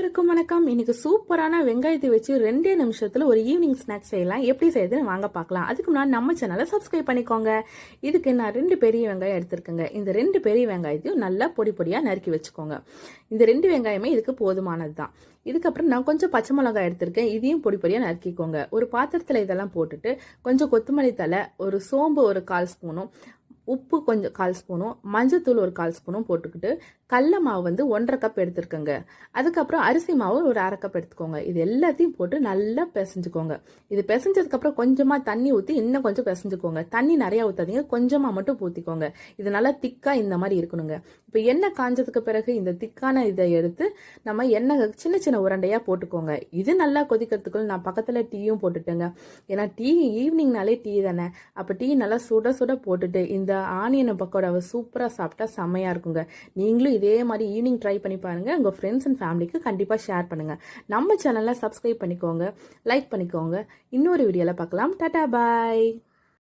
அனைவருக்கும் வணக்கம். இன்னைக்கு சூப்பரான வெங்காயத்தை வச்சு 2 நிமிஷத்துல ஒரு ஈவினிங் ஸ்நாக்ஸ் செய்யலாம். எப்படி செய்யறதுன்னு வாங்க பார்க்கலாம். அதுக்கு முன்னாடி நம்ம சேனலை சப்ஸ்கிரைப் பண்ணிக்கோங்க. இதுக்கு நான் 2 பெரிய வெங்காயம் எடுத்திருக்கேங்க. இந்த 2 பெரிய வெங்காயத்தையும் நல்லா பொடி பொடியா நறுக்கி வச்சுக்கோங்க. இந்த 2 வெங்காயமே இதுக்கு போதுமானது தான். இதுக்கப்புறம் நான் கொஞ்சம் பச்சை மிளகாய் எடுத்திருக்கேன். இதையும் பொடி பொடியா நறுக்கிக்கோங்க. ஒரு பாத்திரத்துல இதெல்லாம் போட்டுட்டு கொஞ்சம் கொத்தமல்லி தழை, ஒரு சோம்பு ஒரு 1/4 ஸ்பூனும், உப்பு கொஞ்சம் 1/4 ஸ்பூனும், மஞ்சத்தூள் ஒரு 1/4 ஸ்பூனும் போட்டுக்கிட்டு கடல மாவு 1.5 கப் எடுத்துருக்கோங்க. அதுக்கப்புறம் அரிசி மாவு ஒரு 1/2 கப் எடுத்துக்கோங்க. இது எல்லாத்தையும் போட்டு நல்லா பிசைஞ்சுக்கோங்க. இது பிசைஞ்சதுக்கப்புறம் கொஞ்சமாக தண்ணி ஊற்றி இன்னும் கொஞ்சம் பிசைஞ்சுக்கோங்க. தண்ணி நிறையா ஊற்றாதீங்க, கொஞ்சமாக மட்டும் ஊற்றிக்கோங்க. இது நல்லா திக்காக இந்த மாதிரி இருக்கணுங்க. இப்போ எண்ணெய் காஞ்சதுக்கு பிறகு இந்த திக்கான இதை எடுத்து நம்ம எண்ணெய் சின்ன சின்ன உருண்டையாக போட்டுக்கோங்க. இது நல்லா கொதிக்கிறதுக்குள்ள நான் பக்கத்தில் டீயும் போட்டுட்டேங்க. ஏன்னா டீ ஈவினிங்னாலே டீ தானே. அப்போ டீ நல்லா சுட சுட போட்டுட்டு இந்த ஆனியன் பக்கோடாவை சூப்பராக சாப்பிட்டா செம்மையாக இருக்குங்க. நீங்களும் இதே மாதிரி ஈவினிங் ட்ரை பண்ணி பாருங்க. உங்க ஃப்ரெண்ட்ஸ் அண்ட் ஃபேமிலிக்கு கண்டிப்பா ஷேர் பண்ணுங்க. நம்ம சேனலை சப்ஸ்கிரைப் பண்ணிக்கோங்க, லைக் பண்ணிக்கோங்க. இன்னொரு வீடியோல பார்க்கலாம். டாடா பாய்.